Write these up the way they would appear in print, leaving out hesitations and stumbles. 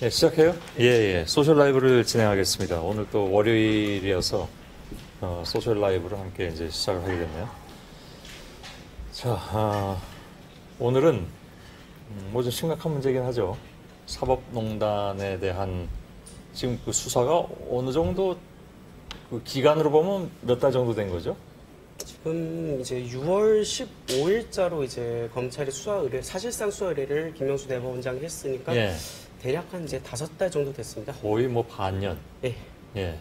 예, 시작해요? 예, 예. 소셜 라이브를 진행하겠습니다. 오늘 또 월요일이어서 소셜 라이브를 함께 이제 시작을 하게 됐네요. 자, 오늘은 뭐 좀 심각한 문제이긴 하죠. 사법농단에 대한 지금 그 수사가 어느 정도 그 기간으로 보면 몇 달 정도 된 거죠? 지금 이제 6월 15일자로 이제 검찰이 수사 의뢰, 사실상 수사 의뢰를 김명수 대법원장이 했으니까 예. 대략 한 이제 5달 정도 됐습니다. 거의 뭐 반년. 예. 예.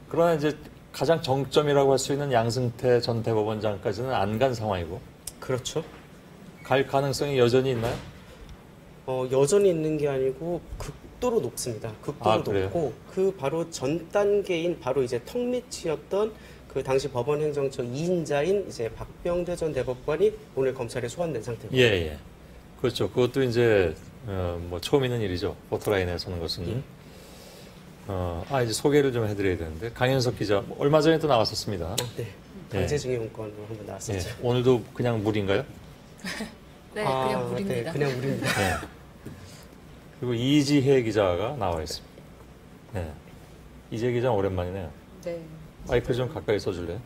그러나 이제 가장 정점이라고 할 수 있는 양승태 전 대법원장까지는 안 간 상황이고. 그렇죠. 갈 가능성이 여전히 있나요? 여전히 있는 게 아니고 극도로 높습니다. 극도로 그래요? 높고 그 바로 전 단계인 바로 이제 턱밑이었던 그 당시 법원행정처 2인자인 이제 박병대 전 대법관이 오늘 검찰에 소환된 상태입니다. 예, 예. 그렇죠. 그것도 이제 뭐 처음 있는 일이죠. 포토라인에 서는 것은. 이제 소개를 좀 해드려야 되는데 강현석 기자 얼마 전에 또 나왔었습니다. 네. 강제징용권으로 한번 나왔었죠. 예. 오늘도 그냥 물인가요? 네, 그냥 물입니다. 네, 그냥 물입니다. 네. 그리고 이지혜 기자가 나와 있습니다. 네. 이지혜 기자 오랜만이네요. 네. 마이크 좀 가까이 써줄래요?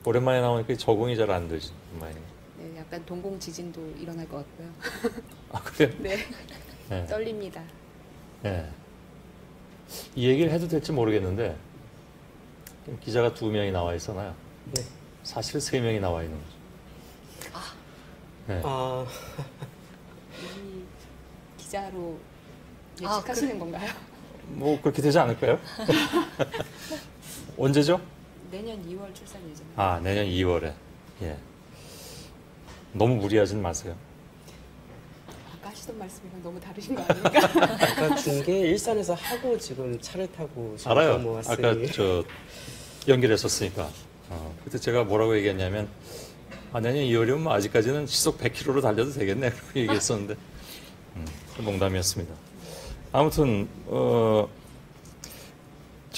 오랜만에 나오니까 적응이 잘 안 되지. 네, 약간 동공 지진도 일어날 것 같고요. 그래요? 네. 네. 떨립니다. 네. 이 얘기를 해도 될지 모르겠는데 기자가 2명이 나와 있잖아요. 네. 사실 3명이 나와 있는 거죠. 네. 이 기자로 예측하시는 건가요? 뭐 그렇게 되지 않을까요? 언제죠? 내년 2월 출산 예정입니다. 내년 2월에. 예. 너무 무리하진 마세요. 아까 하시던 말씀이랑 너무 다르신 거 아닙니까? 아까 중계 일산에서 하고 지금 차를 타고 지금 알아요. 넘어왔으니. 아까 연결했었으니까. 그때 제가 뭐라고 얘기했냐면 내년 2월이면 뭐 아직까지는 시속 100km로 달려도 되겠네. 그렇게 얘기했었는데 농담이었습니다. 아무튼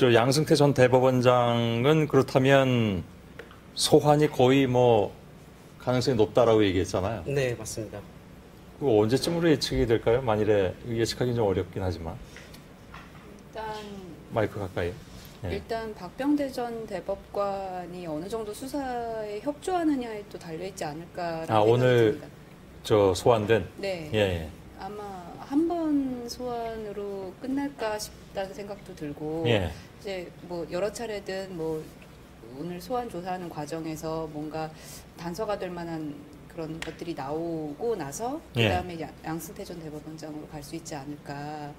양승태 전 대법원장은 그렇다면 소환이 거의 뭐 가능성이 높다라고 얘기했잖아요. 네, 맞습니다. 그거 언제쯤으로 예측이 될까요? 만일에 예측하기는 좀 어렵긴 하지만. 일단 마이크 가까이. 예. 일단 박병대 전 대법관이 어느 정도 수사에 협조하느냐에 또 달려 있지 않을까라는 생각이 오늘 듭니다. 소환된. 네. 예. 아마 한 번 소환으로 끝날까 싶다는 생각도 들고 예. 이제 뭐 여러 차례든 뭐 오늘 소환 조사하는 과정에서 뭔가 단서가 될 만한 그런 것들이 나오고 나서 그다음에 양승태 전 대법원장으로 갈 수 있지 않을까.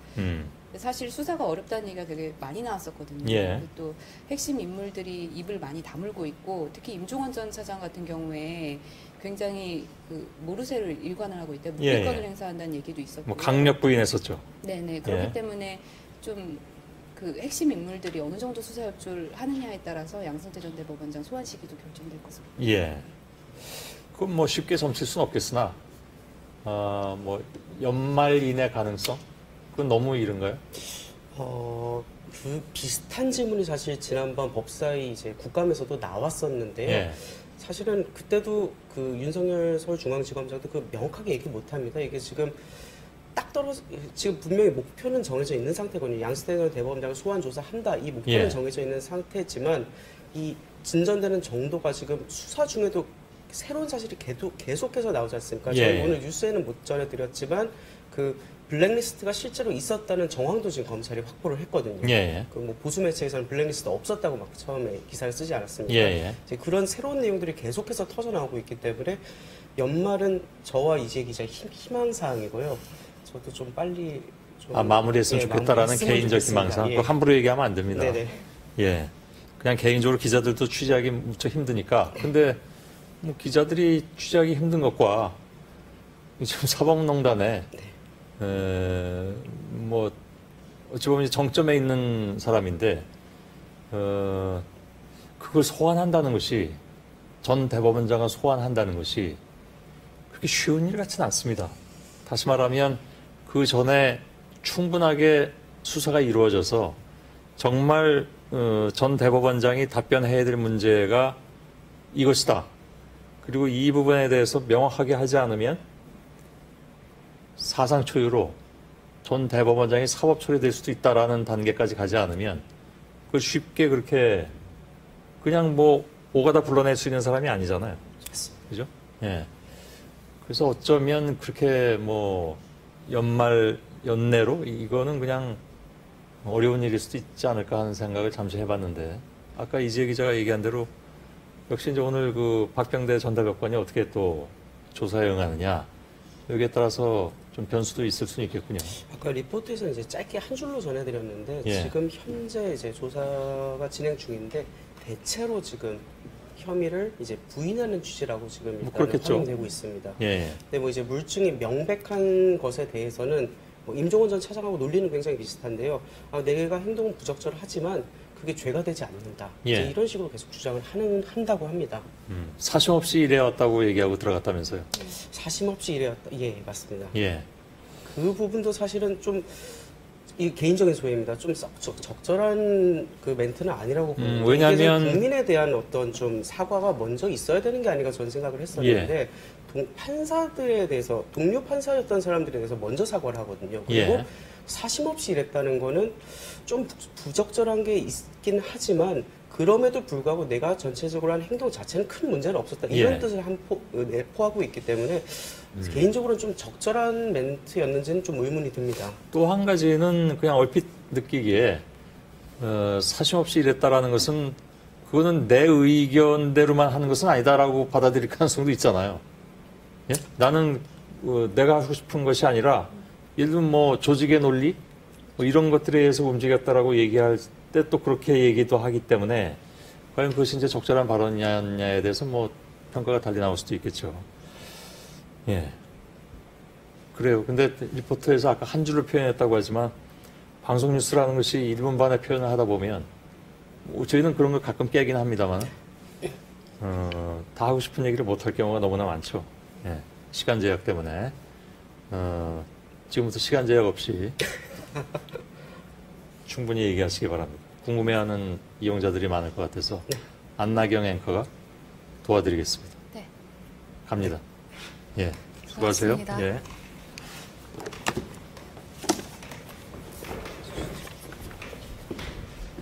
사실 수사가 어렵다는 얘기가 되게 많이 나왔었거든요. 예. 또 핵심 인물들이 입을 많이 다물고 있고 특히 임종원 전 차장 같은 경우에 굉장히 그 모르쇠를 일관을 하고 있다. 무기권을 행사한다는 얘기도 있었고. 뭐 강력 부인했었죠. 네네. 그렇기 때문에 좀 그 핵심 인물들이 어느 정도 수사 협조를 하느냐에 따라서 양승태 전 대법원장 소환 시기도 결정될 것으로. 예. 그럼 뭐 쉽게 점칠 수는 없겠으나 뭐 연말 이내 가능성? 그건 너무 이른가요? 그 비슷한 질문이 사실 지난번 법사위 이제 국감에서도 나왔었는데요. 예. 사실은 그때도 그 윤석열 서울중앙지검장도 그 명확하게 얘기 못합니다. 이게 지금 지금 분명히 목표는 정해져 있는 상태거든요. 양승태 대법원장을 소환 조사한다. 이 목표는 정해져 있는 상태지만 이 진전되는 정도가 지금 수사 중에도 새로운 사실이 계속해서 나오지 않습니까? 저희 오늘 뉴스에는 못 전해드렸지만 그 블랙리스트가 실제로 있었다는 정황도 지금 검찰이 확보를 했거든요. 그 뭐 보수 매체에서는 블랙리스트 없었다고 막 처음에 기사를 쓰지 않았습니까? 이제 그런 새로운 내용들이 계속해서 터져 나오고 있기 때문에 연말은 저와 이재 기자의 희망 사항이고요. 저도 좀 빨리 마무리했으면 좋겠다라는 개인적 희망사항. 그거 함부로 얘기하면 안 됩니다. 네네. 예. 그냥 개인적으로 기자들도 취재하기 무척 힘드니까. 근데 뭐 기자들이 취재하기 힘든 것과 지금 사법농단에 뭐 어찌 보면 정점에 있는 사람인데 그걸 소환한다는 것이 전 대법원장을 소환한다는 것이 그렇게 쉬운 일 같지는 않습니다. 다시 말하면 그 전에 충분하게 수사가 이루어져서 정말 전 대법원장이 답변해야 될 문제가 이것이다. 그리고 이 부분에 대해서 명확하게 하지 않으면 사상 초유로 전 대법원장이 사법 처리될 수도 있다라는 단계까지 가지 않으면 그걸 쉽게 그렇게 그냥 뭐 오가다 불러낼 수 있는 사람이 아니잖아요. 그죠? 예. 그래서 어쩌면 그렇게 뭐 연내로 이거는 그냥 어려운 일일 수도 있지 않을까 하는 생각을 잠시 해봤는데 아까 이지혜 기자가 얘기한 대로 역시 이제 오늘 그 박병대 전달법관이 어떻게 또 조사에 응하느냐 여기에 따라서 좀 변수도 있을 수는 있겠군요. 아까 리포트에서 이제 짧게 한 줄로 전해드렸는데 예. 지금 현재 이제 조사가 진행 중인데 대체로 지금 혐의를 이제 부인하는 취지라고 지금 일단 그렇겠죠. 활용되고 있습니다. 예. 근데 뭐 이제 물증이 명백한 것에 대해서는 뭐 임종원 전 차장하고 논리는 굉장히 비슷한데요. 내가 행동은 부적절하지만 그게 죄가 되지 않는다. 예. 이제 이런 식으로 계속 주장을 한다고 합니다. 사심 없이 이래왔다고 얘기하고 들어갔다면서요. 사심 없이 이래왔다. 예, 맞습니다. 예. 그 부분도 사실은 좀 이 개인적인 소회입니다. 좀 적절한 그 멘트는 아니라고 봅니다. 왜냐하면 이게 국민에 대한 어떤 좀 사과가 먼저 있어야 되는 게 아닌가 저는 생각을 했었는데 판사들에 대해서 동료 판사였던 사람들에 대해서 먼저 사과를 하거든요. 그리고 예. 사심 없이 이랬다는 거는 좀 부적절한 게 있긴 하지만 그럼에도 불구하고 내가 전체적으로 한 행동 자체는 큰 문제는 없었다. 이런 예. 뜻을 내포하고 있기 때문에 개인적으로는 좀 적절한 멘트였는지는 좀 의문이 듭니다. 또 한 가지는 그냥 얼핏 느끼기에 사심 없이 이랬다라는 것은 그거는 내 의견대로만 하는 것은 아니다라고 받아들일 가능성도 있잖아요. 예? 나는 내가 하고 싶은 것이 아니라 예를 들면 뭐 조직의 논리 뭐 이런 것들에 의해서 움직였다라고 얘기할 때 또 그렇게 얘기도 하기 때문에 과연 그것이 이제 적절한 발언이냐에 대해서 뭐 평가가 달리 나올 수도 있겠죠. 예. 그래요. 근데 리포트에서 아까 한 줄로 표현했다고 하지만 방송 뉴스라는 것이 1분 반에 표현을 하다 보면 뭐 저희는 그런 걸 가끔 깨긴 합니다만 다 하고 싶은 얘기를 못 할 경우가 너무나 많죠. 예. 시간 제약 때문에 지금부터 시간 제약 없이 충분히 얘기하시기 바랍니다. 궁금해하는 이용자들이 많을 것 같아서 안나경 앵커가 도와드리겠습니다. 네. 갑니다. 예. 수고하세요. 고맙습니다. 예.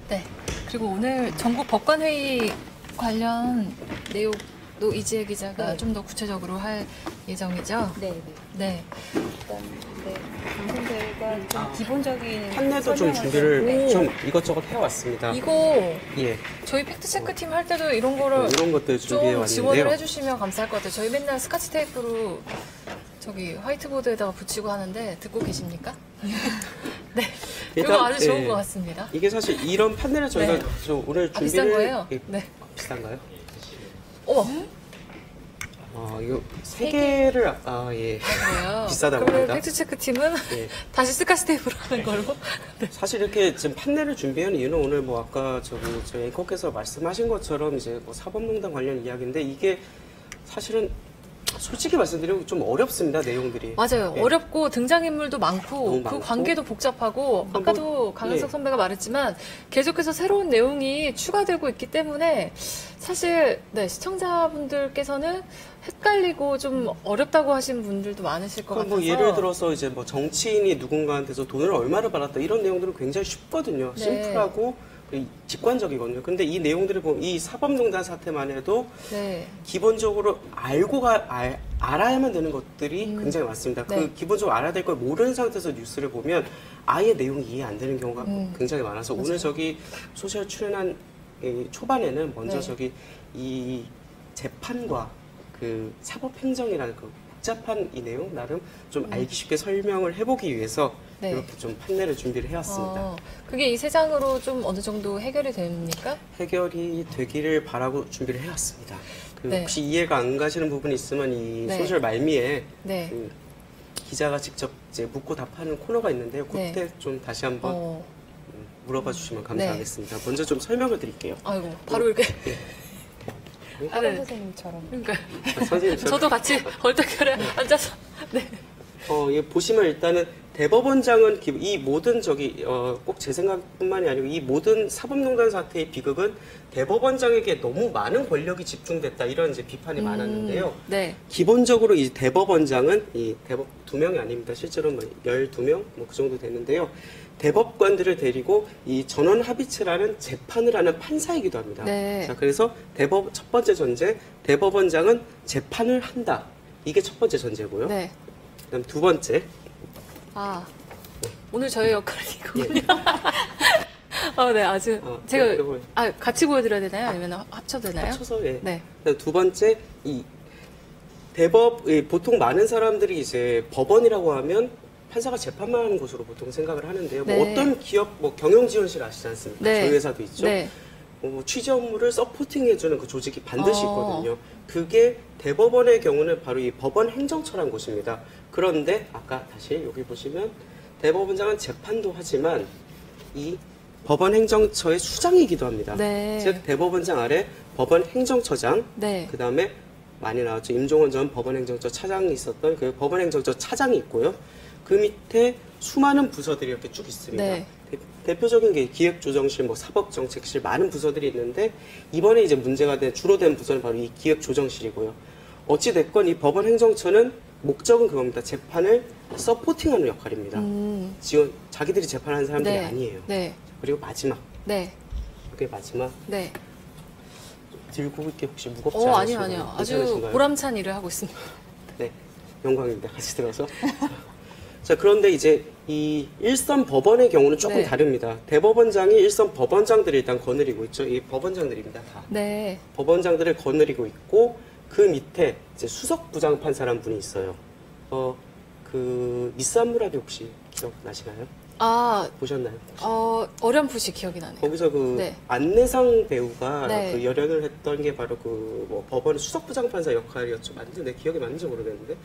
네. 그리고 오늘 전국 법관회의 관련 내용도 이지혜 기자가 네. 좀 더 구체적으로 할 예정이죠? 네, 네. 네. 일단 네, 방송대가 좀 기본적인 판례도 좀 설명을 준비를 네. 좀 이것저것 해왔습니다. 이거 예, 저희 팩트체크팀 할 때도 이런 거를 이런 것들 준비해 좀 지원을 왔는데요. 해주시면 감사할 것 같아요. 저희 맨날 스카치 테이프로 저기 화이트보드에다가 붙이고 하는데 듣고 계십니까? 네. 일단, 이거 아주 좋은 예. 것 같습니다. 이게 사실 이런 판례를 저희가 네. 좀 오늘 준비를 비싼 거예요? 예, 네. 비싼가요? 어머. 이거 세 개를 예. 그래요? 비싸다고 그러면 합니다. 팩트체크팀은 예. 다시 스카치 테이프로 하는 걸로? 사실 이렇게 지금 판례를 준비한 이유는 오늘 뭐 아까 저희 앵커께서 말씀하신 것처럼 이제 뭐 사법농단 관련 이야기인데 이게 사실은 솔직히 말씀드리면 좀 어렵습니다, 내용들이. 맞아요. 예. 어렵고 등장인물도 많고 너무 그 많고. 관계도 복잡하고 뭐, 아까도 강현석 예. 선배가 말했지만 계속해서 새로운 내용이 추가되고 있기 때문에 사실 네, 시청자분들께서는 헷갈리고 좀 어렵다고 하신 분들도 많으실 것 그럼 같아서 뭐 예를 들어서 이제 뭐 정치인이 누군가한테서 돈을 얼마를 받았다 이런 내용들은 굉장히 쉽거든요. 네. 심플하고 직관적이거든요. 근데 이 내용들을 보면 이 사법농단 사태만 해도 네. 기본적으로 알아야만 되는 것들이 굉장히 많습니다. 네. 그 기본적으로 알아야 될 걸 모르는 상태에서 뉴스를 보면 아예 내용이 이해 안 되는 경우가 굉장히 많아서 오늘 맞아요. 저기 소셜 출연한 이 초반에는 먼저 네. 저기 이 재판과 그 사법행정이라는 그 복잡한 이 내용 나름 좀 알기 쉽게 설명을 해보기 위해서 네. 이렇게 좀 판례를 준비를 해왔습니다. 그게 이 세 장으로 좀 어느 정도 해결이 됩니까? 해결이 되기를 바라고 준비를 해왔습니다. 그 네. 혹시 이해가 안 가시는 부분이 있으면 이 네. 소셜 말미에 네. 그 기자가 직접 이제 묻고 답하는 코너가 있는데요. 그때 네. 좀 다시 한번 어, 물어봐 주시면 감사하겠습니다. 먼저 좀 설명을 드릴게요. 아이고 바로 이렇게 아, 네. 선생님처럼. 그러니까 선생님, 저도 같이 얼떨결에 앉아서 네. 예, 보시면 일단은 대법원장은 이 모든 꼭 제 생각뿐만이 아니고 이 모든 사법농단 사태의 비극은 대법원장에게 너무 많은 권력이 집중됐다 이런 이제 비판이 많았는데요. 네. 기본적으로 이 대법원장은 이 대법 2명이 아닙니다. 실제로 뭐 12명 뭐 그 정도 되는데요. 대법관들을 데리고 이 전원 합의체라는 재판을 하는 판사이기도 합니다. 네. 자, 그래서 첫 번째 전제, 대법원장은 재판을 한다. 이게 첫 번째 전제고요. 네. 그다음 두 번째, 아, 오늘 저의 역할이군요. 예. 네, 아주 제가 같이 보여드려야 되나요? 아니면 합쳐도 되나요? 합쳐서 예. 네. 그다음 두 번째, 이 보통 많은 사람들이 이제 법원이라고 하면 판사가 재판만 하는 곳으로 보통 생각을 하는데요. 네. 뭐 어떤 기업, 뭐 경영지원실 아시지 않습니까? 네. 저희 회사도 있죠. 네. 취재 업무를 서포팅해주는 그 조직이 반드시 어. 있거든요. 그게 대법원의 경우는 바로 이 법원 행정처란 곳입니다. 그런데 아까 다시 여기 보시면 대법원장은 재판도 하지만 이 법원 행정처의 수장이기도 합니다. 네. 즉 대법원장 아래 법원 행정처장, 네. 그 다음에 많이 나왔죠. 임종원 전 법원 행정처 차장이 있었던 그 법원 행정처 차장이 있고요. 그 밑에 수많은 부서들이 이렇게 쭉 있습니다. 네. 대표적인 게 기획조정실, 뭐 사법정책실 많은 부서들이 있는데 이번에 이제 문제가 주로 된 부서는 바로 이 기획조정실이고요. 어찌 됐건 이 법원 행정처는 목적은 그겁니다. 재판을 서포팅하는 역할입니다. 자기들이 재판하는 사람들이 네. 아니에요. 네. 그리고 마지막, 네. 그게 마지막 네. 들고 있게 혹시 무겁지 않으신가요? 아니요. 아주 괜찮으신가요? 보람찬 일을 하고 있습니다. 네, 영광입니다. 같이 들어서. 자, 그런데 이제 이 일선 법원의 경우는 조금 네. 다릅니다. 대법원장이 일선 법원장들을 일단 거느리고 있죠. 이 법원장들입니다, 다. 네. 법원장들을 거느리고 있고 그 밑에 이제 수석 부장판사라는 분이 있어요. 그 미스안무라비 혹시 기억나시나요? 아, 보셨나요? 어렴풋이 기억이 나네요. 거기서 그 네. 안내상 배우가 네. 그 열연을 했던 게 바로 그 뭐 법원 수석부장판사 역할이었죠. 맞는지 내 기억이 맞는지 모르겠는데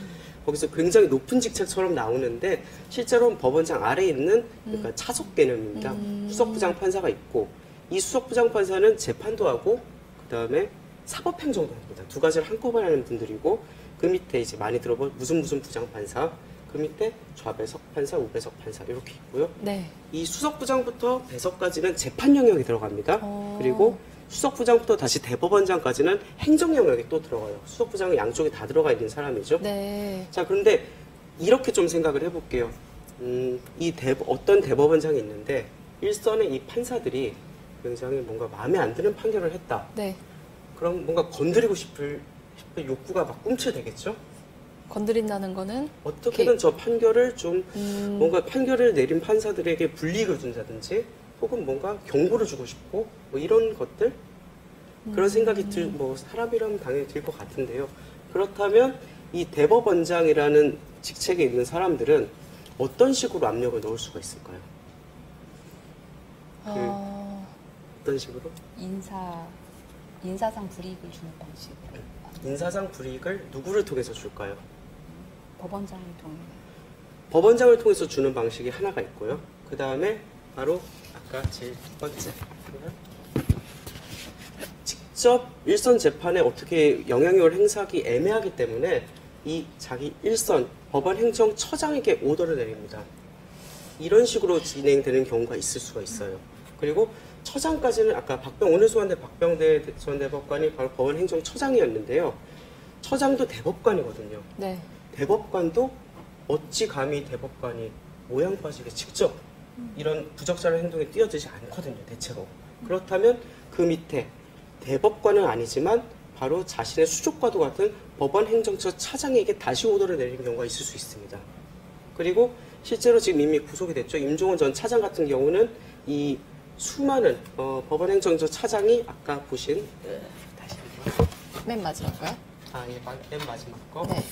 거기서 굉장히 높은 직책처럼 나오는데 실제로는 법원장 아래에 있는 그러니까 차속 개념입니다. 수석부장판사가 있고 이 수석부장판사는 재판도 하고 그 다음에 사법행정도 합니다. 두 가지를 한꺼번에 하는 분들이고 그 밑에 이제 많이 들어본 무슨 부장판사 그 밑에 좌배석 판사, 우배석 판사 이렇게 있고요. 네. 이 수석부장부터 배석까지는 재판 영역이 들어갑니다. 그리고 수석부장부터 다시 대법원장까지는 행정 영역이 또 들어가요. 수석부장은 양쪽에 다 들어가 있는 사람이죠. 네. 자, 그런데 이렇게 좀 생각을 해볼게요. 어떤 대법원장이 있는데 일선의 이 판사들이 굉장히 뭔가 마음에 안 드는 판결을 했다. 네. 그럼 뭔가 건드리고 싶을 욕구가 막 꿈틀대겠죠? 건드린다는 거는 어떻게든 저 판결을 좀 뭔가 판결을 내린 판사들에게 불이익을 준다든지 혹은 뭔가 경고를 주고 싶고 뭐 이런 것들 그런 생각이 뭐 사람이라면 당연히 들 것 같은데요. 그렇다면 이 대법원장이라는 직책에 있는 사람들은 어떤 식으로 압력을 넣을 수가 있을까요? 어떤 식으로? 인사상 불이익을 주는 방식. 인사상 불이익을 누구를 통해서 줄까요? 법원장을 통해. 법원장을 통해서 주는 방식이 하나가 있고요. 그 다음에 바로 아까 제일 첫 번째 직접 일선 재판에 어떻게 영향력을 행사하기 애매하기 때문에 이 자기 일선 법원 행정처장에게 오더를 내립니다. 이런 식으로 진행되는 경우가 있을 수가 있어요. 그리고 처장까지는 아까 오늘 소환된 박병대 전 대법관이 바로 법원 행정처장이었는데요. 처장도 대법관이거든요. 네. 대법관도 어찌 감히 대법관이 모양 빠지게 직접 이런 부적절한 행동에 뛰어들지 않거든요, 대체로. 그렇다면 그 밑에 대법관은 아니지만 바로 자신의 수족과도 같은 법원 행정처 차장에게 다시 오더를 내리는 경우가 있을 수 있습니다. 그리고 실제로 지금 이미 구속이 됐죠. 임종원 전 차장 같은 경우는 이 수많은 법원 행정처 차장이 아까 보신 다시 한번 맨 마지막까요? 맨 마지막 거. 네.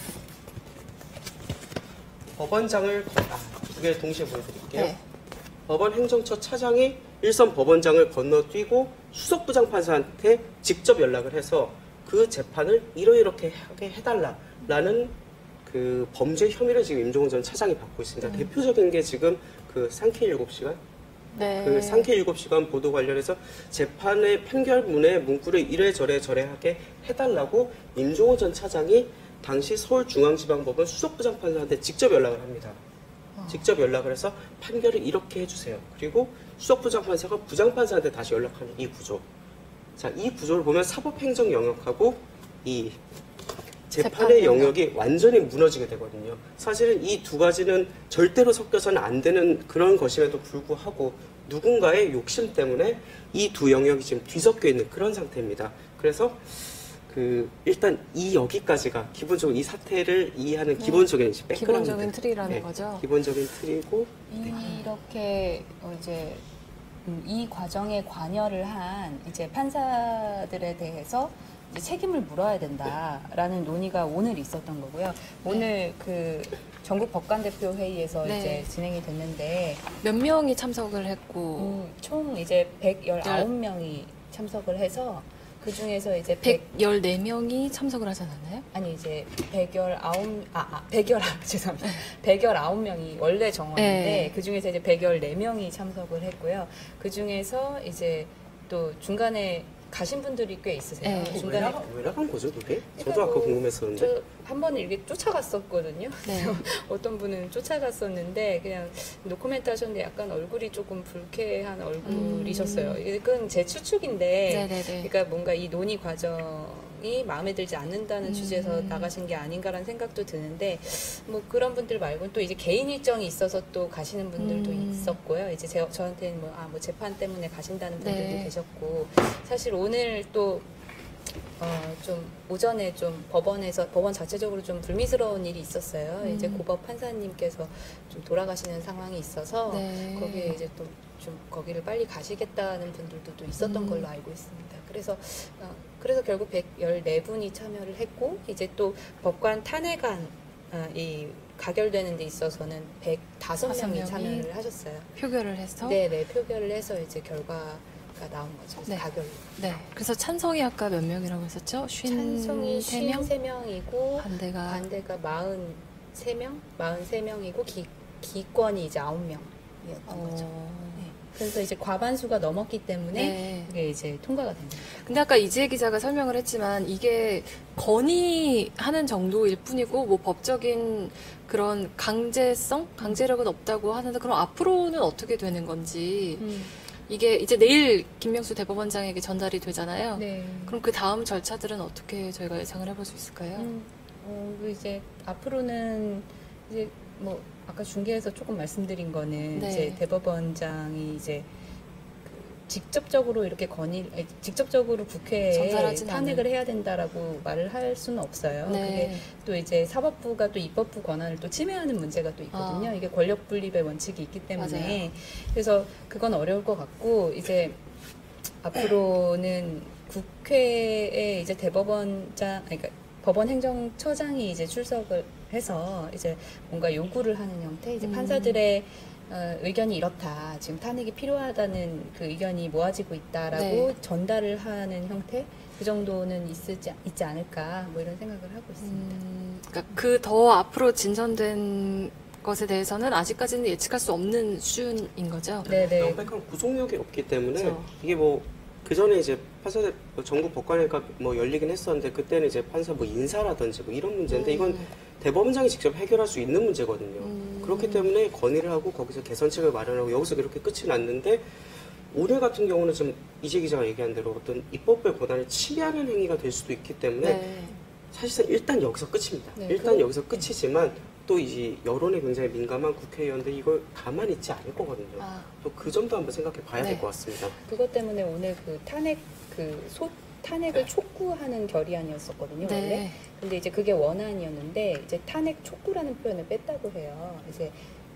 법원장을 두 개 동시에 보여드릴게요. 네. 법원 행정처 차장이 일선 법원장을 건너뛰고 수석부장판사한테 직접 연락을 해서 그 재판을 이렇게 하게 해달라라는 그 범죄 혐의를 지금 임종원 전 차장이 받고 있습니다. 대표적인 게 지금 그 상케 7시간 네. 그 상케 7시간 보도 관련해서 재판의 판결문에 문구를 이래저래 저래하게 해달라고 임종원 전 차장이 당시 서울중앙지방법원 수석부장판사한테 직접 연락을 합니다. 직접 연락을 해서 판결을 이렇게 해주세요. 그리고 수석 부장판사가 부장판사한테 다시 연락하는 이 구조. 자, 이 구조를 보면 사법행정 영역하고 이 재판의 영역이 완전히 무너지게 되거든요. 사실은 이 두 가지는 절대로 섞여서는 안 되는 그런 것임에도 불구하고 누군가의 욕심 때문에 이 두 영역이 지금 뒤섞여 있는 그런 상태입니다. 그래서 일단 이 여기까지가 기본적으로 이 사태를 이해하는 기본적인 백그라운드. 기본적인 틀이라는 거죠. 기본적인 틀이고 이렇게 이제 이 과정에 관여를 한 이제 판사들에 대해서 이제 책임을 물어야 된다라는 논의가 오늘 있었던 거고요. 오늘 그 전국 법관대표 회의에서 네. 이제 진행이 됐는데 몇 명이 참석을 했고 총 이제 119명이 참석을 해서 그 중에서 이제 114명이 참석을 하지 않았나요? 아니 이제 119명이 원래 정원인데 네. 그 중에서 이제 114명이 참석을 했고요. 그 중에서 이제 또 중간에 가신 분들이 꽤 있으세요. 네. 중간에 왜 나간 거죠, 그게? 저도 그러니까 아까 뭐 궁금했었는데. 저 한 번은 이렇게 쫓아갔었거든요. 네. 어떤 분은 쫓아갔었는데 그냥 노코멘트 하셨는데 약간 얼굴이 조금 불쾌한 얼굴이셨어요. 이건 제 추측인데 네네네. 그러니까 뭔가 이 논의 과정이 마음에 들지 않는다는 취지에서 나가신 게 아닌가라는 생각도 드는데 뭐 그런 분들 말고는 또 이제 개인 일정이 있어서 또 가시는 분들도 있었고요. 이제 저한테는 뭐 재판 때문에 가신다는 분들도 네. 계셨고 사실 오늘 또 좀 오전에 좀 법원 자체적으로 좀 불미스러운 일이 있었어요. 이제 고법 판사님께서 좀 돌아가시는 상황이 있어서 네. 거기에 이제 또 좀 거기를 빨리 가시겠다는 분들도 또 있었던 걸로 알고 있습니다. 그래서 결국 114분이 참여를 했고 이제 또 법관 탄핵안 이 가결되는 데 있어서는 105명이 참여를 하셨어요. 표결을 해서 네, 표결을 해서 이제 결과가 나온 거죠. 그래서 네. 가결로. 네. 그래서 찬성이 아까 몇 명이라고 했었죠? 찬성이 53명? 53명이고 반대가 43명이고 기권이 이제 9명이었던 거죠. 네. 그래서 이제 과반수가 넘었기 때문에 네. 이게 이제 통과가 됩니다. 근데 아까 이지혜 기자가 설명을 했지만 이게 건의하는 정도일 뿐이고 뭐 법적인 그런 강제력은 없다고 하는데 그럼 앞으로는 어떻게 되는 건지 이게 이제 내일 김명수 대법원장에게 전달이 되잖아요. 네. 그럼 그 다음 절차들은 어떻게 저희가 예상을 해볼 수 있을까요? 이제 앞으로는 이제 뭐 아까 중계에서 조금 말씀드린 거는 네. 이제 대법원장이 이제 직접적으로 직접적으로 국회에 전달하진 탄핵을 해야 된다라고 말을 할 수는 없어요. 네. 그게 또 이제 사법부가 또 입법부 권한을 또 침해하는 문제가 또 있거든요. 이게 권력 분립의 원칙이 있기 때문에 맞아요. 그래서 그건 어려울 것 같고 이제 앞으로는 국회에 이제 그러니까 법원 행정처장이 이제 출석을 해서 이제 뭔가 요구를 하는 형태, 이제 판사들의 의견이 이렇다, 지금 탄핵이 필요하다는 그 의견이 모아지고 있다라고 네. 전달을 하는 형태, 그 정도는 있지 않을까, 뭐 이런 생각을 하고 있습니다. 그러니까 그 더 앞으로 진전된 것에 대해서는 아직까지는 예측할 수 없는 수준인 거죠. 네네. 명백한 구속력이 없기 때문에 그렇죠. 이게 뭐 그 전에 이제 판사들 전국 법관회가 뭐 열리긴 했었는데 그때는 이제 판사 뭐 인사라든지 뭐 이런 문제인데 이건 대법원장이 직접 해결할 수 있는 문제거든요. 그렇기 때문에 건의를 하고 거기서 개선책을 마련하고 여기서 이렇게 끝이 났는데 오늘 같은 경우는 좀 이재 기자가 얘기한 대로 어떤 입법부의 권한을 침해하는 행위가 될 수도 있기 때문에 네. 사실상 일단 여기서 끝입니다. 네, 일단 여기서 끝이지만 또 이제 여론에 굉장히 민감한 국회의원들 이걸 가만히 있지 않을 거거든요. 또 그 점도 한번 생각해 봐야 네. 될 것 같습니다. 그것 때문에 오늘 그 탄핵을 촉구하는 결의안이었었거든요, 원래. 네. 근데 이제 그게 원안이었는데 이제 탄핵 촉구라는 표현을 뺐다고 해요. 이제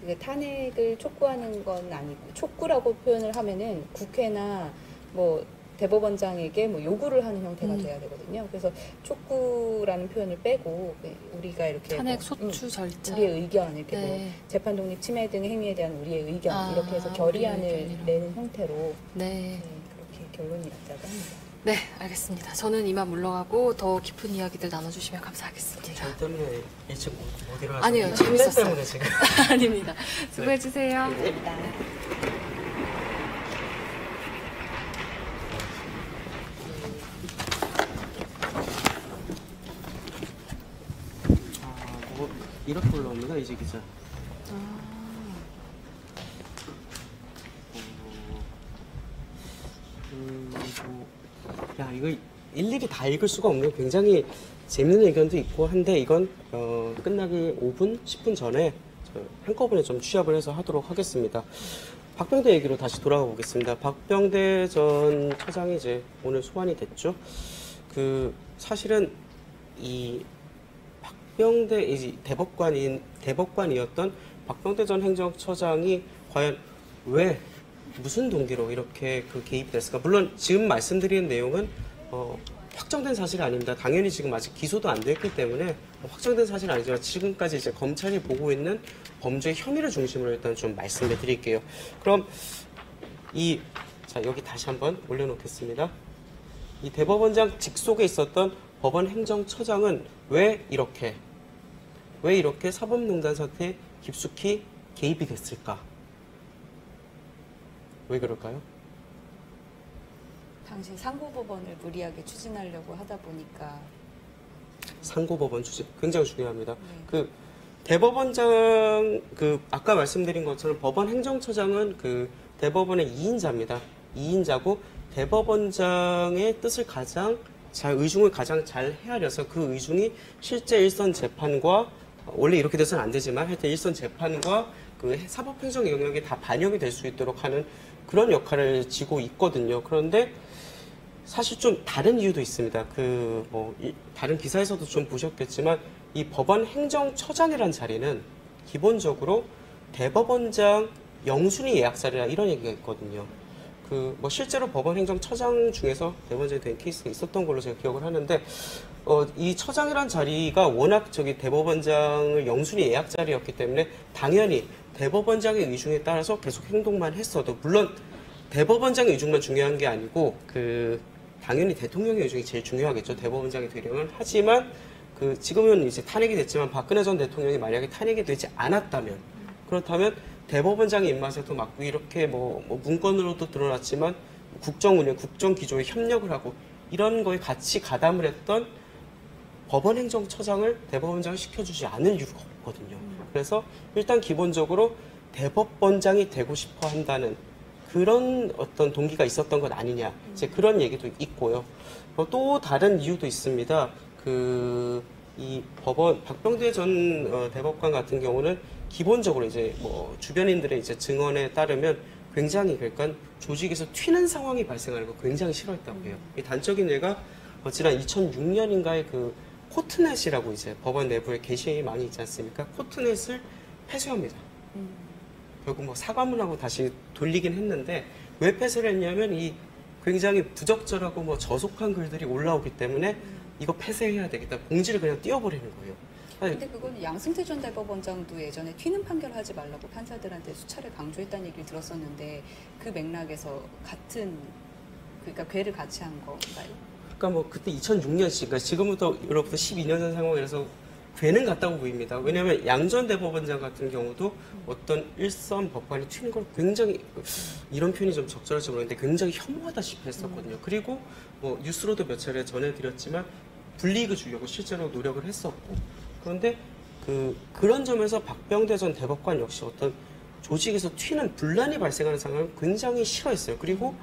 그 탄핵을 촉구하는 건 아니고 촉구라고 표현을 하면은 국회나 뭐 대법원장에게 뭐 요구를 하는 형태가 돼야 되거든요. 그래서 촉구라는 표현을 빼고 우리가 이렇게 탄핵 뭐, 소추 절차. 우리의 의견 이렇게 뭐 네. 재판 독립 침해 등 행위에 대한 우리의 의견 아, 이렇게 해서 우리의 결의안을 의견이라. 내는 형태로 네. 그렇게 결론이 났다고 합니다. 네, 알겠습니다. 저는 이만 물러가고 더 깊은 이야기들 나눠주시면 감사하겠습니다. 저 때문에 일찍 못 일어나서 아니요, 이 재밌었어요. 때문에 지금 아닙니다. 수고해주세요. 감사합니다. 뭐 이렇게 올라옵니다 이재 기자. 야, 이거 일일이 다 읽을 수가 없는 굉장히 재밌는 의견도 있고 한데 이건 끝나기 5분, 10분 전에 한꺼번에 좀 취합을 해서 하도록 하겠습니다. 박병대 얘기로 다시 돌아가 보겠습니다. 박병대 전 차장이 이제 오늘 소환이 됐죠. 사실은 이 박병대 이 대법관이었던 박병대 전 행정처장이 과연 왜 무슨 동기로 이렇게 개입이 됐을까? 물론 지금 말씀드리는 내용은 확정된 사실이 아닙니다. 당연히 지금 아직 기소도 안 됐기 때문에 확정된 사실은 아니지만 지금까지 이제 검찰이 보고 있는 범죄 혐의를 중심으로 일단 좀 말씀해 드릴게요. 그럼 자, 여기 다시 한번 올려놓겠습니다. 이 대법원장 직속에 있었던 법원 행정처장은 왜 이렇게 사법농단 사태에 깊숙이 개입이 됐을까? 왜 그럴까요? 당시 상고법원을 무리하게 추진하려고 하다 보니까 상고법원 추진 굉장히 중요합니다. 네. 대법원장 아까 말씀드린 것처럼 법원 행정처장은 대법원의 2인자입니다. 2인자고 대법원장의 뜻을 의중을 가장 잘 헤아려서 그 의중이 실제 일선 재판과 원래 이렇게 돼서는 안 되지만 하여튼 일선 재판과 사법행정 영역에 다 반영이 될 수 있도록 하는 그런 역할을 지고 있거든요. 그런데 사실 좀 다른 이유도 있습니다. 다른 기사에서도 좀 보셨겠지만 이 법원 행정처장이라는 자리는 기본적으로 대법원장 영순위 예약 자리라 이런 얘기가 있거든요. 실제로 법원 행정처장 중에서 대법원장이 된 케이스가 있었던 걸로 제가 기억을 하는데, 이 처장이란 자리가 워낙 대법원장을 영순위 예약 자리였기 때문에 당연히 대법원장의 의중에 따라서 계속 행동만 했어도, 물론 대법원장의 의중만 중요한 게 아니고, 당연히 대통령의 의중이 제일 중요하겠죠. 대법원장이 되려면. 하지만, 지금은 이제 탄핵이 됐지만 박근혜 전 대통령이 만약에 탄핵이 되지 않았다면, 그렇다면 대법원장의 입맛에도 맞고 이렇게 문건으로도 드러났지만 국정운영, 국정기조에 협력을 하고 이런 거에 같이 가담을 했던 법원 행정처장을 대법원장을 시켜주지 않을 이유가 없거든요. 그래서 일단 기본적으로 대법원장이 되고 싶어 한다는 그런 어떤 동기가 있었던 것 아니냐, 이제 그런 얘기도 있고요. 또 다른 이유도 있습니다. 이 박병대 전 대법관 같은 경우는 기본적으로 이제 주변인들의 이제 증언에 따르면 굉장히 조직에서 튀는 상황이 발생하는 거 굉장히 싫어했다고 해요. 이 단적인 예가 지난 2006년인가에 코트넷이라고 이제 법원 내부에 게시망이 있지 않습니까? 코트넷을 폐쇄합니다. 결국 사과문하고 다시 돌리긴 했는데 왜 폐쇄를 했냐면 이 굉장히 부적절하고 저속한 글들이 올라오기 때문에 이거 폐쇄해야 되겠다. 공지를 그냥 띄워버리는 거예요. 근데 그건 양승태 전 대법원장도 예전에 튀는 판결하지 말라고 판사들한테 수차례 강조했다는 얘기를 들었었는데 그 맥락에서 그러니까 궤를 같이 한 건가요? 그러니까 그때 2006년씩, 그러니까 지금부터 12년 전 상황이라서 괴는 같다고 보입니다. 왜냐하면 양 전 대법원장 같은 경우도 어떤 일선 법관이 튀는 걸 굉장히, 이런 표현이 좀 적절할지 모르겠는데 굉장히 혐오하다시피 했었거든요. 그리고 뉴스로도 몇 차례 전해드렸지만 불이익을 주려고 실제로 노력을 했었고, 그런데 그런 점에서 박병대 전 대법관 역시 어떤 조직에서 튀는 분란이 발생하는 상황을 굉장히 싫어했어요. 그리고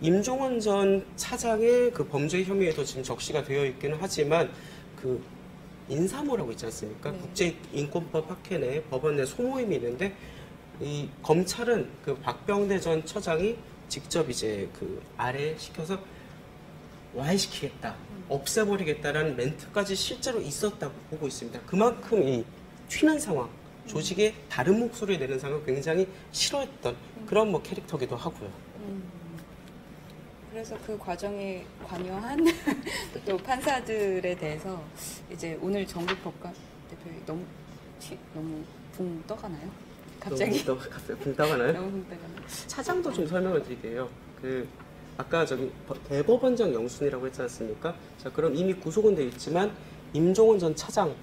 임종원 전 차장의 범죄 혐의에도 지금 적시가 되어 있기는 하지만 인사모라고 있지 않습니까? 네. 국제인권법 학회 내 법원 내 소모임이 있는데 이 검찰은 박병대 전 처장이 직접 이제 아래 시켜서 와해시키겠다, 없애버리겠다라는 멘트까지 실제로 있었다고 보고 있습니다. 그만큼 이 튀는 상황, 조직의 다른 목소리를 내는 상황을 굉장히 싫어했던 그런 캐릭터기도 하고요. 그래서 그 과정에 관여한 또 판사들에 대해서 이제 오늘 정국 법관 대표이 너무 붕 떠가나요? 갑자기? 갑자기 붕 떠가나요? 너무 붕 떠가나요? 차장도 좀 설명을 드릴게요. 아까 대법원장 영순이라고 했지 않습니까? 자, 그럼 이미 구속은 되어 있지만 임종원 전 차장,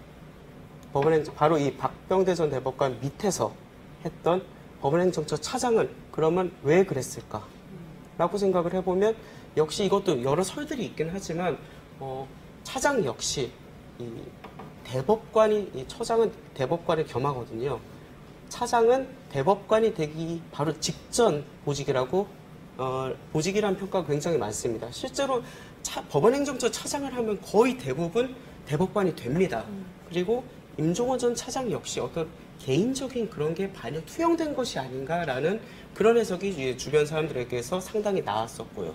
바로 이 박병대 전 대법관 밑에서 했던 법원행정처 차장은 그러면 왜 그랬을까? 라고 생각을 해보면 역시 이것도 여러 설들이 있긴 하지만 차장 역시 이 처장은 대법관을 겸하거든요. 차장은 대법관이 되기 바로 직전 보직이라고 보직이라는 평가가 굉장히 많습니다. 실제로 법원행정처 차장을 하면 거의 대부분 대법관이 됩니다. 그리고 임종원 전 차장 역시 어떤 개인적인 그런 게 반영 투영된 것이 아닌가라는 그런 해석이 이제 주변 사람들에게서 상당히 나왔었고요.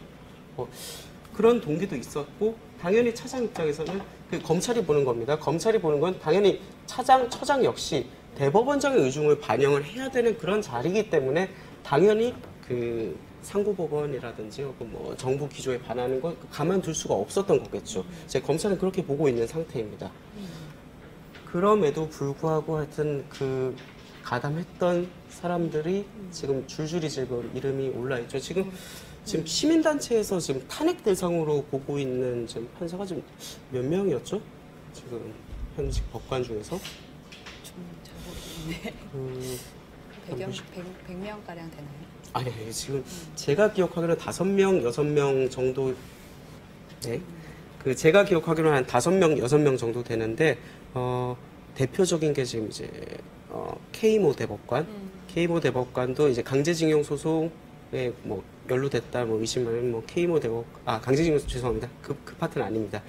그런 동기도 있었고 당연히 차장 입장에서는 그 검찰이 보는 겁니다. 검찰이 보는 건 당연히 차장, 처장 역시 대법원장의 의중을 반영을 해야 되는 그런 자리이기 때문에 당연히 그 상고법원이라든지 혹은 뭐 정부 기조에 반하는 건 가만둘 수가 없었던 거겠죠. 이제 검찰은 그렇게 보고 있는 상태입니다. 그럼에도 불구하고 하여튼 그 가담했던 사람들이 지금 줄줄이 지금 이름이 올라있죠. 지금 시민단체에서 지금 탄핵 대상으로 보고 있는 지금 판사가 지금 몇 명이었죠? 지금 현직 법관 중에서? 좀 잘 모르겠네. 100명 가량 되나요? 아니, 지금 제가 기억하기로는 5명, 6명 정도, 네. 그 제가 기억하기로는 한 5명, 6명 정도 되는데, 대표적인 게 지금 이제, K모 대법관. K모 대법관도 이제 강제징용 소송에 뭐 연루됐다, 뭐 의심하면 뭐 K모 강제징용, 죄송합니다. 그 파트는 아닙니다.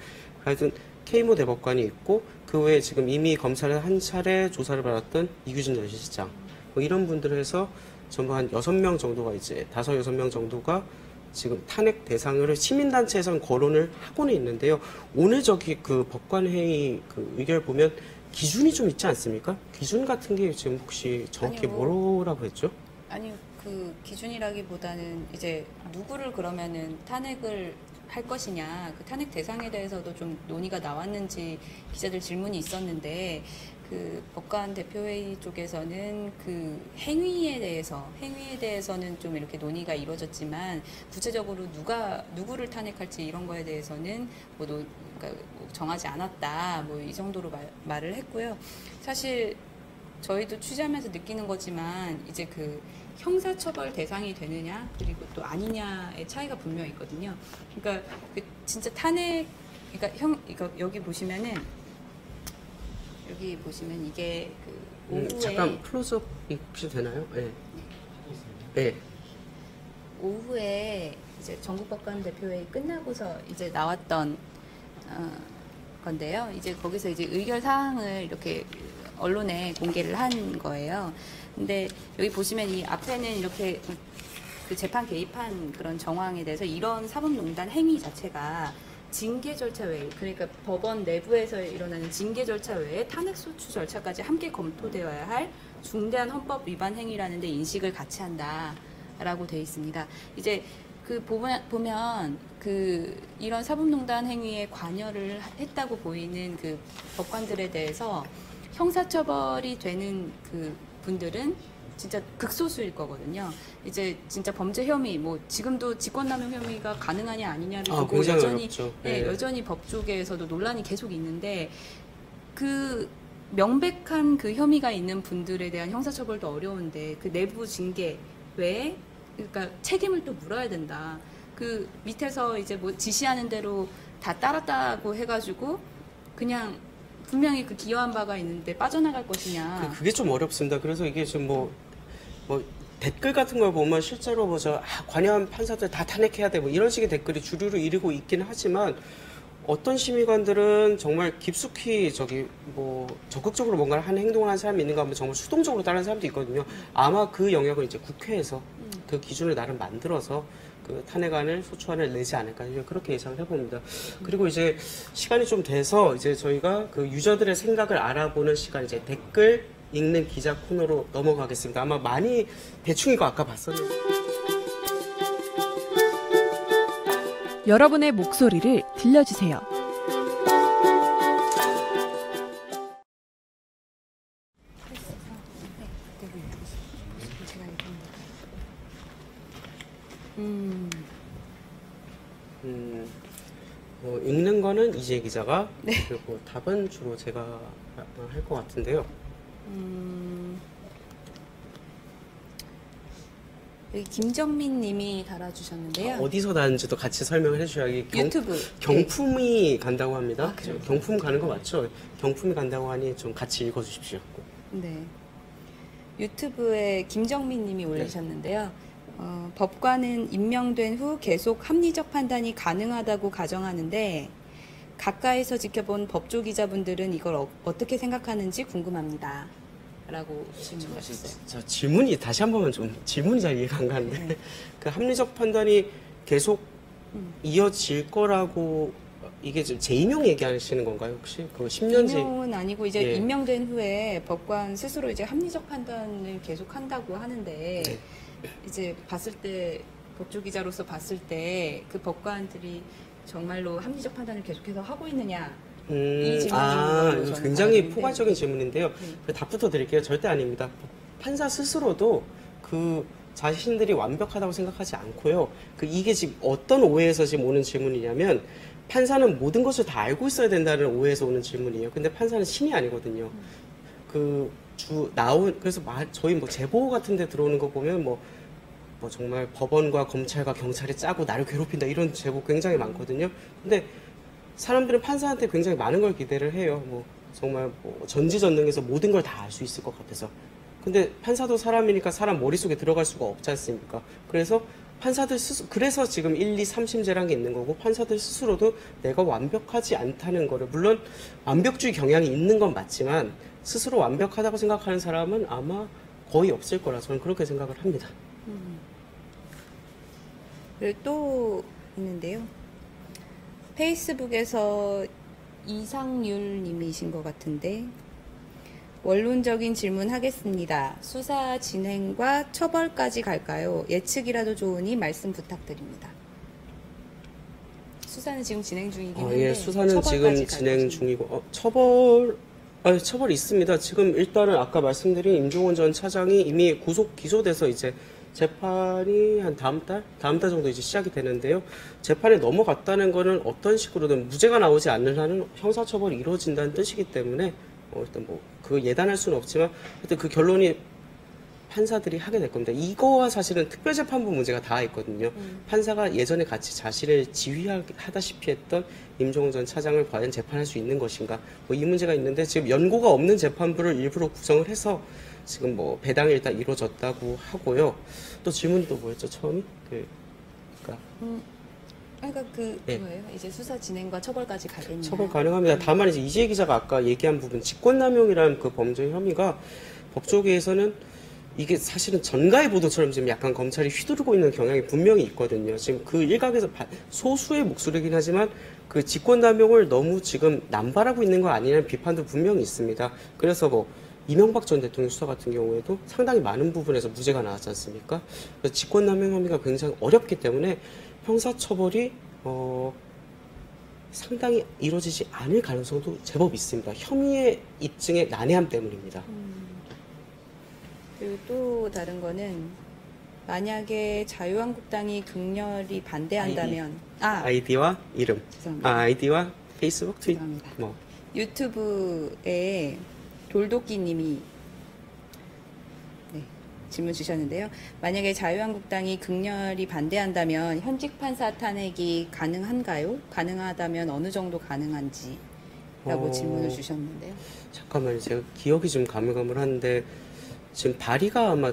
하여튼 K모 대법관이 있고, 그 외에 지금 이미 검찰에 한 차례 조사를 받았던 이규진 전 시장. 뭐 이런 분들을 해서 전부 한 6명 정도가 이제 6명 정도가 지금 탄핵 대상을 시민단체에서는 거론을 하고는 있는데요. 오늘 저기 그 법관회의 그 의결 보면 기준이 좀 있지 않습니까? 기준 같은 게 지금 혹시 정확히 아니요. 뭐라고 했죠? 아니 그 기준이라기보다는 이제 누구를 그러면은 탄핵을 할 것이냐, 그 탄핵 대상에 대해서도 좀 논의가 나왔는지 기자들 질문이 있었는데, 그 법관 대표회의 쪽에서는 그 행위에 대해서는 좀 이렇게 논의가 이루어졌지만, 구체적으로 누구를 탄핵할지 이런 거에 대해서는 그러니까 뭐 정하지 않았다, 뭐 이 정도로 말을 했고요. 사실 저희도 취재하면서 느끼는 거지만 이제 그 형사처벌 대상이 되느냐 그리고 또 아니냐의 차이가 분명히 있거든요. 그러니까 그 진짜 탄핵, 그러니까 여기 보시면 이게 그 오후에 잠깐 클로즈업 혹시 되나요? 네. 네. 오후에 이제 전국법관 대표회의 끝나고서 이제 나왔던 건데요. 이제 거기서 이제 의결 사항을 이렇게 언론에 공개를 한 거예요. 근데 여기 보시면 이 앞에는 이렇게 그 재판 개입한 그런 정황에 대해서 이런 사법농단 행위 자체가 징계 절차 외에, 그러니까 법원 내부에서 일어나는 징계 절차 외에 탄핵소추 절차까지 함께 검토되어야 할 중대한 헌법 위반 행위라는 데 인식을 같이 한다라고 돼 있습니다. 이제 그 보면 그 이런 사법농단 행위에 관여를 했다고 보이는 그 법관들에 대해서 형사처벌이 되는 그 분들은 진짜 극소수일 거거든요. 이제 진짜 범죄 혐의, 뭐 지금도 직권남용 혐의가 가능하냐 아니냐를 두고 여전히 네. 여전히 법 쪽에서도 논란이 계속 있는데, 그 명백한 그 혐의가 있는 분들에 대한 형사처벌도 어려운데 그 내부 징계 외에 그러니까 책임을 또 물어야 된다. 그 밑에서 이제 뭐 지시하는 대로 다 따랐다고 해가지고 그냥 분명히 그 기여한 바가 있는데 빠져나갈 것이냐. 그게 좀 어렵습니다. 그래서 이게 지금 뭐 댓글 같은 걸 보면 실제로 관여한 판사들 다 탄핵해야 돼, 뭐 이런 식의 댓글이 주류로 이르고 있기는 하지만, 어떤 심의관들은 정말 깊숙이 적극적으로 뭔가를 하는 행동을 하는 사람이 있는가 하면 정말 수동적으로 따르는 사람도 있거든요. 아마 그 영역은 이제 국회에서 그 기준을 나름 만들어서 그 탄핵안을, 소추안을 내지 않을까, 그렇게 예상을 해봅니다. 그리고 이제 시간이 좀 돼서 이제 저희가 그 유저들의 생각을 알아보는 시간, 이제 댓글 읽는 기자 코너로 넘어가겠습니다. 아마 많이 대충 이거 아까 봤었는데. 여러분의 목소리를 들려주세요. 읽는 거는 이재 기자가, 그리고 답은 주로 제가 할 것 같은데요. 여기 김정민 님이 달아주셨는데요. 어디서 나는지도 같이 설명을 해주셔야. 유튜브. 경품이 간다고 합니다. 아, 그래요? 경품 가는 거 맞죠? 경품이 간다고 하니 좀 같이 읽어주십시오. 네. 유튜브에 김정민 님이 올리셨는데요. 법관은 임명된 후 계속 합리적 판단이 가능하다고 가정하는데 가까이서 지켜본 법조 기자분들은 이걸 어떻게 생각하는지 궁금합니다. 라고 질문하셨어요. 자, 질문이 다시 한 번만 좀 질문이 잘 이해가 안 가는데 그 합리적 판단이 계속 이어질 거라고 이게 지금 재임용 얘기하시는 건가요 혹시? 그 10년 제 임명은 아니고 이제 예. 임명된 후에 법관 스스로 이제 합리적 판단을 계속 한다고 하는데 네. 이제 봤을 때 법조 기자로서 봤을 때 그 법관들이 정말로 합리적 판단을 계속해서 하고 있느냐 이 질문인 걸로 이거 저는 굉장히 받아들이는데. 포괄적인 질문인데요. 답부터 드릴게요. 절대 아닙니다. 판사 스스로도 그 자신들이 완벽하다고 생각하지 않고요. 그 이게 지금 어떤 오해에서 지금 오는 질문이냐면 판사는 모든 것을 다 알고 있어야 된다는 오해에서 오는 질문이에요. 근데 판사는 신이 아니거든요. 그래서 저희 뭐 제보 같은 데 들어오는 거 보면 뭐 정말 법원과 검찰과 경찰이 짜고 나를 괴롭힌다 이런 제보 굉장히 많거든요. 근데 사람들은 판사한테 굉장히 많은 걸 기대를 해요. 뭐 정말 뭐 전지전능해서 모든 걸 다 알 수 있을 것 같아서. 근데 판사도 사람이니까 사람 머릿속에 들어갈 수가 없지 않습니까? 그래서 판사들 스스로, 그래서 지금 1, 2, 3심제라는 게 있는 거고 판사들 스스로도 내가 완벽하지 않다는 거를, 물론 완벽주의 경향이 있는 건 맞지만 스스로 완벽하다고 생각하는 사람은 아마 거의 없을 거라 저는 그렇게 생각을 합니다. 그리고 또 있는데요. 페이스북에서 이상률 님이신 것 같은데 원론적인 질문 하겠습니다. 수사 진행과 처벌까지 갈까요? 예측이라도 좋으니 말씀 부탁드립니다. 수사는 지금 진행 중이긴 한데 예, 수사는 처벌까지 지금 갈 진행 것인지. 중이고 처벌이 있습니다. 지금 일단은 아까 말씀드린 임종원 전 차장이 이미 구속 기소돼서 이제 재판이 한 다음 달 정도 이제 시작이 되는데요. 재판에 넘어갔다는 거는 어떤 식으로든 무죄가 나오지 않는 한은 형사처벌이 이루어진다는 뜻이기 때문에 일단 뭐 그 예단할 수는 없지만 하여튼 그 결론이 판사들이 하게 될 겁니다. 이거와 사실은 특별재판부 문제가 다 있거든요. 판사가 예전에 같이 자신을 지휘하다시피 했던 임종원 전 차장을 과연 재판할 수 있는 것인가, 뭐 이 문제가 있는데 지금 연고가 없는 재판부를 일부러 구성을 해서 지금 뭐 배당이 일단 이루어졌다고 하고요. 또 질문이 또 뭐였죠 처음이? 그러니까 네. 그거예요. 이제 수사 진행과 처벌까지 가겠냐. 처벌 가능합니다. 다만 이제 이재희 기자가 아까 얘기한 부분, 직권남용이라는 그 범죄 혐의가 법조계에서는 이게 사실은 전가의 보도처럼 지금 약간 검찰이 휘두르고 있는 경향이 분명히 있거든요. 지금 그 일각에서 소수의 목소리긴 하지만 그 직권남용을 너무 지금 남발하고 있는 거 아니냐는 비판도 분명히 있습니다. 그래서 뭐 이명박 전 대통령 수사 같은 경우에도 상당히 많은 부분에서 무죄가 나왔지 않습니까? 그래서 직권남용 혐의가 굉장히 어렵기 때문에 형사처벌이 상당히 이루어지지 않을 가능성도 제법 있습니다. 혐의의 입증의 난해함 때문입니다. 그리고 또 다른 거는 만약에 자유한국당이 극렬히 반대한다면 아이디와 이름, 죄송합니다. 아이디와 페이스북, 트윗, 죄송합니다. 뭐 유튜브에 돌도끼님이 질문 주셨는데요. 만약에 자유한국당이 극렬히 반대한다면 현직 판사 탄핵이 가능한가요? 가능하다면 어느 정도 가능한지? 라고 질문을 주셨는데요. 잠깐만요. 제가 기억이 좀 가물가물한데 지금 발의가 아마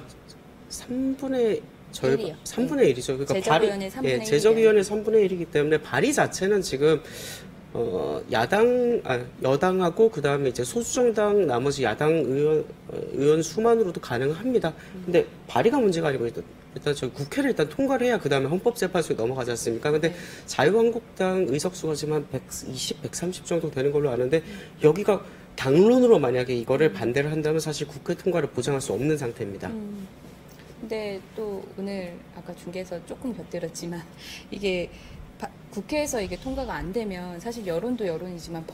3분의 1이죠. 그러니까 제적위원회 3분의 1 제적위원회 3분의 1이기 때문에 발의 자체는 지금 여당하고 그 다음에 이제 소수정당 나머지 야당 의원 수만으로도 가능합니다. 근데 발의가 문제가 아니고 일단 저희 국회를 일단 통과를 해야 그 다음에 헌법재판소에 넘어가지 않습니까? 근데 자유한국당 의석수가 지금 한 120, 130 정도 되는 걸로 아는데 여기가 당론으로 만약에 이거를 반대를 한다면 사실 국회 통과를 보장할 수 없는 상태입니다. 근데 또 오늘 아까 중계에서 조금 곁들였지만 이게 국회에서 이게 통과가 안 되면 사실 여론도 여론이지만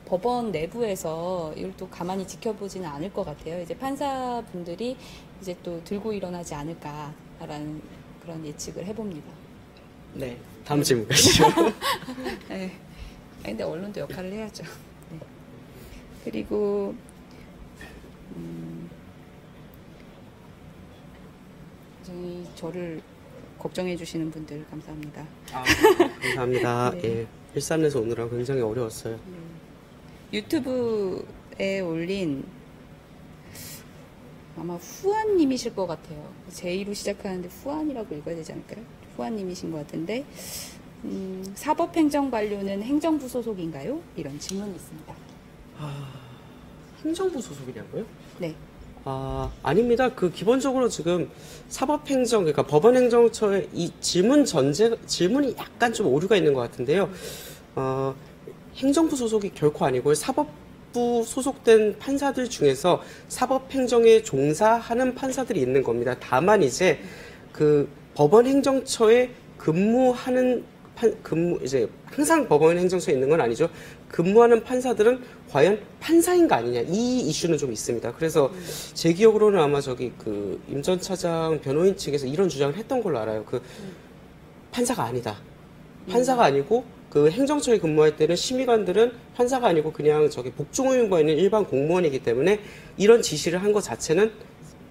법원 내부에서 이걸 또 가만히 지켜보지는 않을 것 같아요. 이제 판사분들이 이제 또 들고 일어나지 않을까라는 그런 예측을 해봅니다. 네. 다음 질문 가시죠. 네. 근데 언론도 역할을 해야죠. 네. 그리고 저를 걱정해 주시는 분들 감사합니다. 감사합니다. 네. 예. 일산에서 오느라 굉장히 어려웠어요. 유튜브에 올린 아마 후안님이실 것 같아요. J로 시작하는데 후안이라고 읽어야 되지 않을까요? 후안님이신 것 같은데 사법행정반려는 행정부 소속인가요? 이런 질문이 있습니다. 행정부 소속이냐고요? 네. 아닙니다. 그 기본적으로 지금 사법행정, 그러니까 법원행정처의 이 질문이 약간 좀 오류가 있는 것 같은데요. 행정부 소속이 결코 아니고요. 사법부 소속된 판사들 중에서 사법행정에 종사하는 판사들이 있는 겁니다. 다만 이제 그 법원행정처에 근무하는 이제 항상 법원행정처에 있는 건 아니죠. 근무하는 판사들은 과연 판사인가 아니냐 이 이슈는 좀 있습니다. 그래서 제 기억으로는 아마 그 임 전 차장 변호인 측에서 이런 주장을 했던 걸로 알아요. 그 판사가 아니다. 판사가 아니고 그 행정처에 근무할 때는 심의관들은 판사가 아니고 그냥 복종의무가 있는 일반 공무원이기 때문에 이런 지시를 한 것 자체는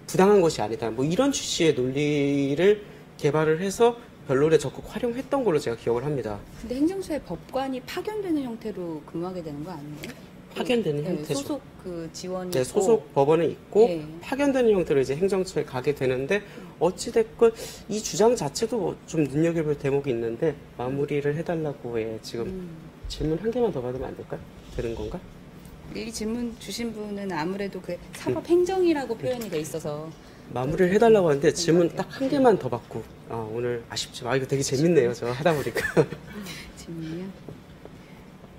부당한 것이 아니다. 뭐 이런 취지의 논리를 개발을 해서 변론에 적극 활용했던 걸로 제가 기억을 합니다. 근데 행정처의 법관이 파견되는 형태로 근무하게 되는 거 아니에요? 파견되는 네, 형태죠. 소속 그 지원이 네, 있고. 소속 법원에 있고 네. 파견되는 형태로 이제 행정처에 가게 되는데 어찌됐건 이 주장 자체도 좀 눈여겨볼 대목이 있는데 마무리를 해달라고 지금 질문 한 개만 더 받으면 안 될까요? 되는 건가? 이 질문 주신 분은 아무래도 그 사법행정이라고 표현이 돼 있어서 마무리를 해달라고 하는데 질문 딱 한 개만 더 받고 오늘 아쉽지만 이거 되게 재밌네요. 저 하다 보니까 질문이요?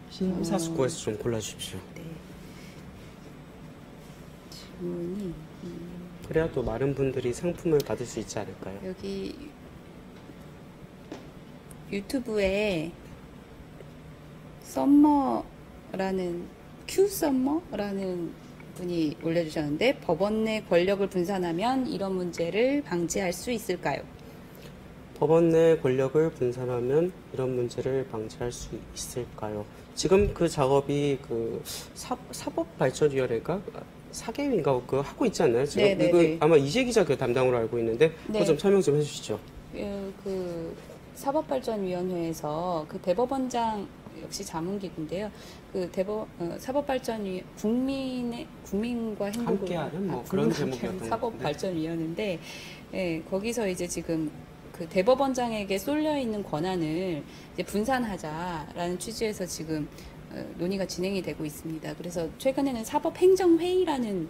심사숙고해서 좀 골라주십시오. 네. 질문이 그래야 또 많은 분들이 상품을 받을 수 있지 않을까요? 여기 유튜브에 큐 썸머라는 분이 올려주셨는데 법원 내 권력을 분산하면 이런 문제를 방지할 수 있을까요? 법원 내 권력을 분산하면 이런 문제를 방지할 수 있을까요? 지금 그 작업이 그 사법발전위원회가 사개위인가 그거 하고 있지 않나요? 지금 네, 네, 이거 네. 아마 이재 기자 그 담당으로 알고 있는데 그거 네. 좀 설명 좀 해주시죠. 그 사법발전위원회에서 그 대법원장 역시 자문기구인데요. 그 사법발전위 국민과 행복을 함께하는 뭐 그런 국민과 제목이었던 함께하는 것 사법발전위원회인데 거기서 이제 지금 그 대법원장에게 쏠려 있는 권한을 이제 분산하자라는 취지에서 지금 논의가 진행이 되고 있습니다. 그래서 최근에는 사법행정회의라는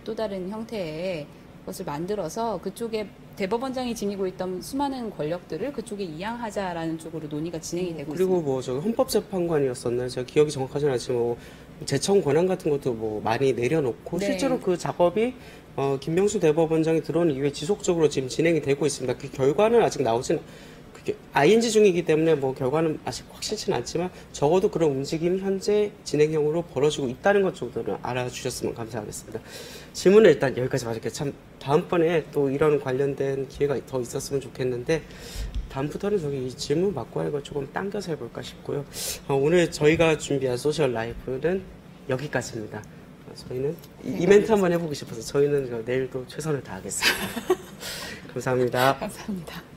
또 다른 형태의 것을 만들어서 그쪽에 대법원장이 지니고 있던 수많은 권력들을 그쪽에 이양하자라는 쪽으로 논의가 진행이 되고 그리고 있습니다. 뭐 헌법재판관이었었나요? 제가 기억이 정확하지는 않지만 뭐 재청 권한 같은 것도 뭐 많이 내려놓고 네. 실제로 그 작업이 김명수 대법원장이 들어온 이후에 지속적으로 지금 진행이 되고 있습니다. 그 결과는 아직 나오진 그게 ING 중이기 때문에 뭐 결과는 아직 확실치는 않지만 적어도 그런 움직임이 현재 진행형으로 벌어지고 있다는 것 정도는 알아주셨으면 감사하겠습니다. 질문을 일단 여기까지 마칠게요. 참 다음번에 또 이런 관련된 기회가 더 있었으면 좋겠는데 다음부터는 이 질문 받고 하는 걸 조금 당겨서 해볼까 싶고요. 오늘 저희가 준비한 소셜 라이프는 여기까지입니다. 저희는 이 멘트 한번 해보고 싶어서 저희는 내일도 최선을 다하겠습니다. 감사합니다. 감사합니다.